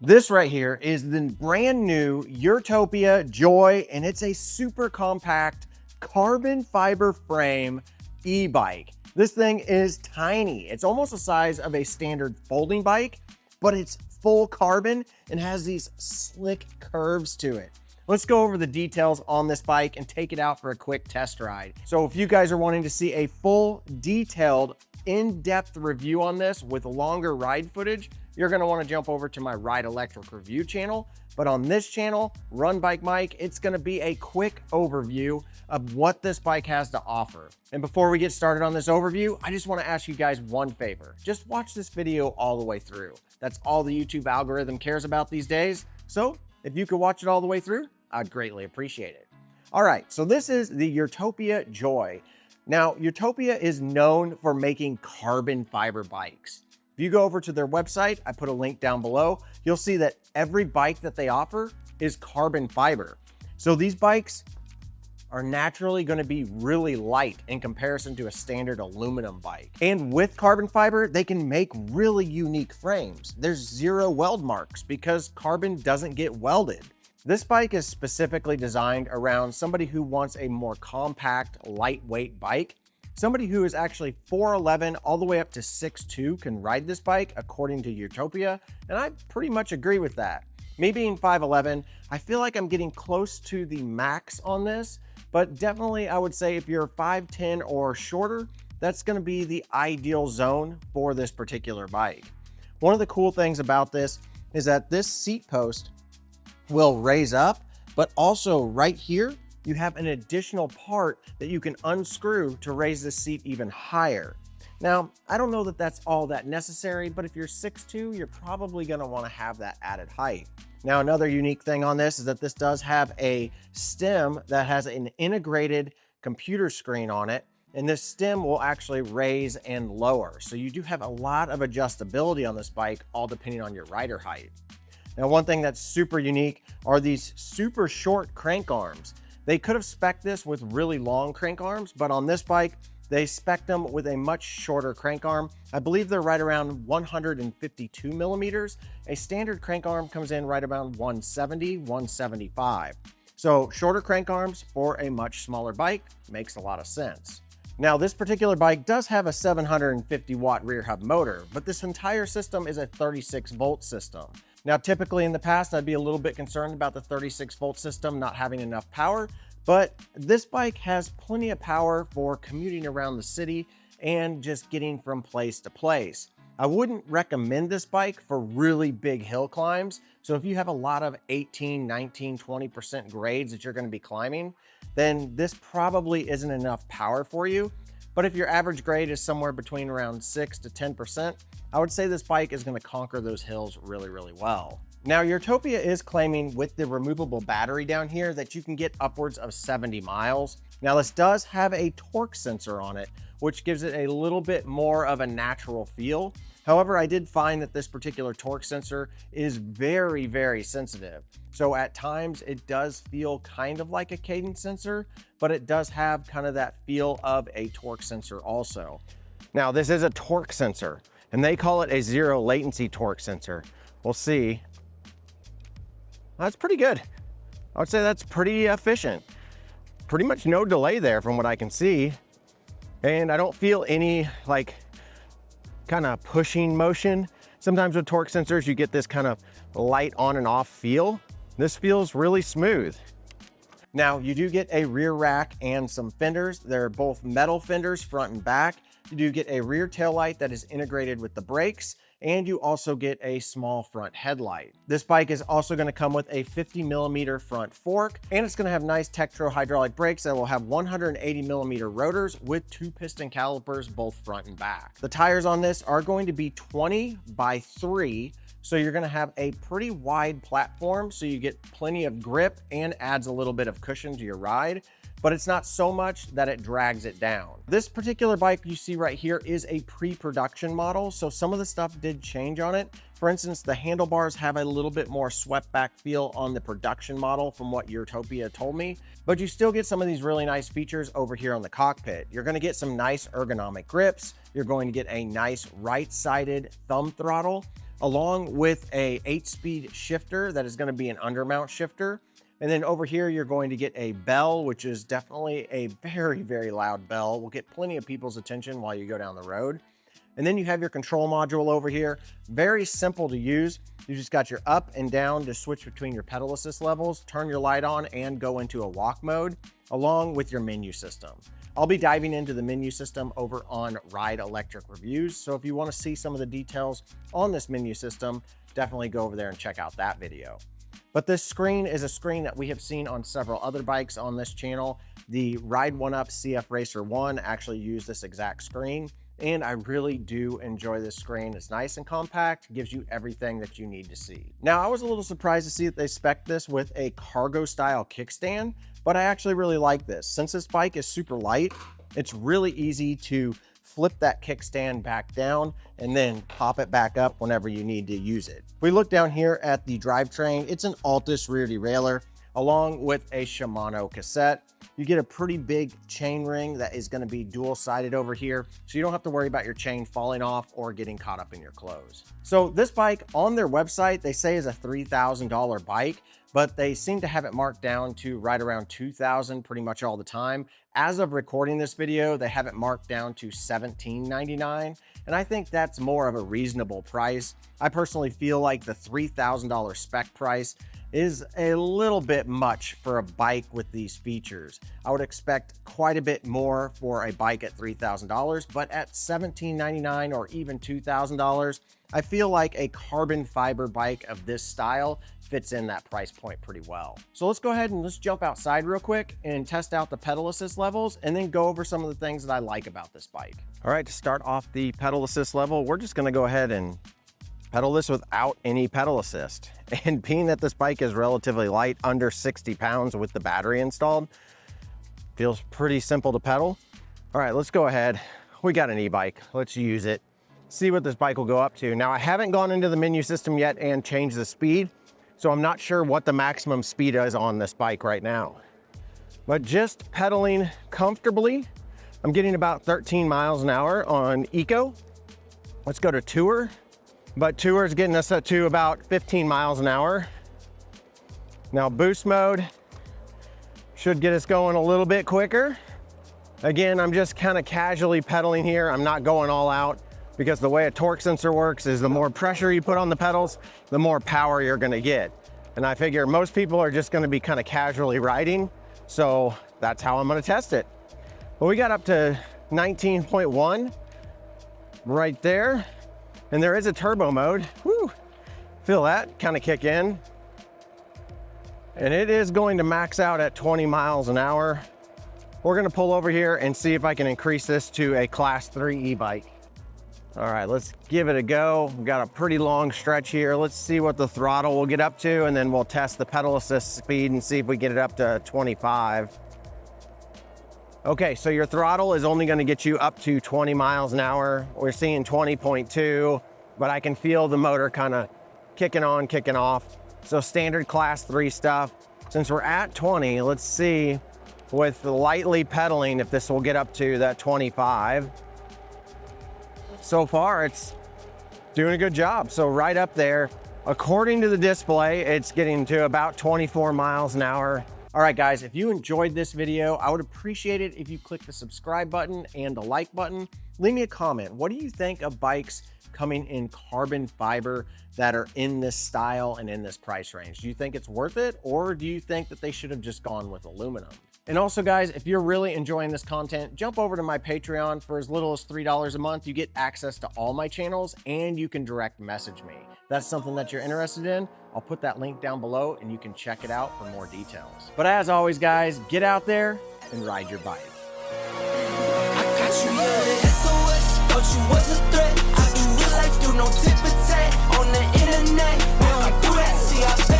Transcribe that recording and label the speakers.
Speaker 1: This right here is the brand new Urtopia Joy, and it's a super compact carbon fiber frame e-bike. This thing is tiny. It's almost the size of a standard folding bike, but it's full carbon and has these slick curves to it. Let's go over the details on this bike and take it out for a quick test ride. So if you guys are wanting to see a full, detailed, in-depth review on this with longer ride footage, you're gonna wanna jump over to my Ride Electric review channel. But on this channel, Run Bike Mike, it's gonna be a quick overview of what this bike has to offer. And before we get started on this overview, I just wanna ask you guys one favor. Just watch this video all the way through. That's all the YouTube algorithm cares about these days. So if you could watch it all the way through, I'd greatly appreciate it. All right, so this is the Urtopia Joy. Now, Urtopia is known for making carbon fiber bikes. If you go over to their website, I put a link down below, you'll see that every bike that they offer is carbon fiber. So these bikes are naturally going to be really light in comparison to a standard aluminum bike. And with carbon fiber, they can make really unique frames. There's zero weld marks because carbon doesn't get welded. This bike is specifically designed around somebody who wants a more compact, lightweight bike. Somebody who is actually 4'11" all the way up to 6'2" can ride this bike, according to Urtopia, and I pretty much agree with that. Me being 5'11", I feel like I'm getting close to the max on this, but definitely I would say if you're 5'10" or shorter, that's gonna be the ideal zone for this particular bike. One of the cool things about this is that this seat post will raise up, but also right here, you have an additional part that you can unscrew to raise the seat even higher. Now, I don't know that that's all that necessary, but if you're 6'2", you're probably gonna wanna have that added height. Now, another unique thing on this is that this does have a stem that has an integrated computer screen on it, and this stem will actually raise and lower. So you do have a lot of adjustability on this bike, all depending on your rider height. Now, one thing that's super unique are these super short crank arms. They could have spec'd this with really long crank arms, but on this bike, they spec'd them with a much shorter crank arm. I believe they're right around 152 millimeters. A standard crank arm comes in right around 170, 175. So shorter crank arms for a much smaller bike makes a lot of sense. Now, this particular bike does have a 750 watt rear hub motor, but this entire system is a 36 volt system. Now, typically in the past, I'd be a little bit concerned about the 36 volt system not having enough power, but this bike has plenty of power for commuting around the city and just getting from place to place. I wouldn't recommend this bike for really big hill climbs. So if you have a lot of 18, 19, 20% grades that you're going to be climbing, then this probably isn't enough power for you. But if your average grade is somewhere between around 6 to 10%, I would say this bike is going to conquer those hills really, really well. Now, Urtopia is claiming with the removable battery down here that you can get upwards of 70 miles. Now, this does have a torque sensor on it, which gives it a little bit more of a natural feel. However, I did find that this particular torque sensor is very, very sensitive. So at times it does feel kind of like a cadence sensor, but it does have kind of that feel of a torque sensor also. Now, this is a torque sensor, and they call it a zero latency torque sensor. We'll see. That's pretty good. I would say that's pretty efficient. Pretty much no delay there from what I can see. And I don't feel any like kind of pushing motion. Sometimes with torque sensors, you get this kind of light on and off feel. This feels really smooth. Now, you do get a rear rack and some fenders. They're both metal fenders, front and back. You do get a rear tail light that is integrated with the brakes, and you also get a small front headlight. This bike is also going to come with a 50 millimeter front fork, and it's going to have nice Tektro hydraulic brakes that will have 180 millimeter rotors with 2 piston calipers, both front and back. The tires on this are going to be 20 by 3, so you're going to have a pretty wide platform, so you get plenty of grip and adds a little bit of cushion to your ride, but it's not so much that it drags it down. This particular bike you see right here is a pre-production model, so some of the stuff did change on it. For instance, the handlebars have a little bit more swept back feel on the production model from what Urtopia told me, but you still get some of these really nice features over here on the cockpit. You're going to get some nice ergonomic grips. You're going to get a nice right-sided thumb throttle. along with a 8-speed shifter that is going to be an undermount shifter. And then over here, you're going to get a bell, which is definitely a very, very loud bell. Will get plenty of people's attention while you go down the road. And then you have your control module over here. Very simple to use. You just got your up and down to switch between your pedal assist levels, turn your light on and go into a walk mode, along with your menu system. I'll be diving into the menu system over on Ride Electric Reviews. So if you want to see some of the details on this menu system, definitely go over there and check out that video. But this screen is a screen that we have seen on several other bikes on this channel. The Ride 1UP CF Racer 1 actually used this exact screen, and I really do enjoy this screen. It's nice and compact, gives you everything that you need to see. Now, I was a little surprised to see that they spec'd this with a cargo style kickstand, but I actually really like this. Since this bike is super light, it's really easy to flip that kickstand back down and then pop it back up whenever you need to use it. If we look down here at the drivetrain, it's an Altus rear derailleur along with a Shimano cassette. You get a pretty big chain ring that is going to be dual-sided over here, so you don't have to worry about your chain falling off or getting caught up in your clothes. So this bike on their website, they say is a $3,000 bike, but they seem to have it marked down to right around $2,000 pretty much all the time. As of recording this video, they have it marked down to $1,799, and I think that's more of a reasonable price. I personally feel like the $3,000 spec price is a little bit much for a bike with these features. I would expect quite a bit more for a bike at $3,000, but at $1,799 or even $2,000, I feel like a carbon fiber bike of this style fits in that price point pretty well. So let's go ahead and let's jump outside real quick and test out the pedal assist levels and then go over some of the things that I like about this bike. All right, to start off the pedal assist level, we're just gonna go ahead and pedal this without any pedal assist. And being that this bike is relatively light, under 60 pounds with the battery installed, feels pretty simple to pedal. All right, let's go ahead. We got an e-bike, let's use it. See what this bike will go up to. Now, I haven't gone into the menu system yet and changed the speed, so I'm not sure what the maximum speed is on this bike right now. But just pedaling comfortably, I'm getting about 13 miles an hour on Eco. Let's go to Tour. But Tour is getting us up to about 15 miles an hour. Now boost mode should get us going a little bit quicker. Again, I'm just kind of casually pedaling here. I'm not going all out because the way a torque sensor works is the more pressure you put on the pedals, the more power you're gonna get. And I figure most people are just gonna be kind of casually riding. So that's how I'm gonna test it. Well, we got up to 19.1 right there. And there is a turbo mode. Woo! Feel that kind of kick in. And it is going to max out at 20 miles an hour. We're gonna pull over here and see if I can increase this to a class 3 e-bike. All right, let's give it a go. We've got a pretty long stretch here. Let's see what the throttle will get up to, and then we'll test the pedal assist speed and see if we get it up to 25. Okay, so your throttle is only gonna get you up to 20 miles an hour. We're seeing 20.2, but I can feel the motor kind of kicking on, kicking off. So standard class 3 stuff. Since we're at 20, let's see with lightly pedaling if this will get up to that 25. So far, it's doing a good job. So right up there, according to the display, it's getting to about 24 miles an hour. All right, guys, if you enjoyed this video, I would appreciate it if you click the subscribe button and the like button. Leave me a comment. What do you think of bikes coming in carbon fiber that are in this style and in this price range? Do you think it's worth it, or do you think that they should have just gone with aluminum? And also, guys, if you're really enjoying this content, jump over to my Patreon. For as little as $3 a month, you get access to all my channels, and you can direct message me. If that's something that you're interested in, I'll put that link down below, and you can check it out for more details. But as always, guys, get out there and ride your bike.
Speaker 2: I got you, yeah, SOS, thought you was a threat. I do real life, do no tip for tat on the internet. Now I do that, see, I bet.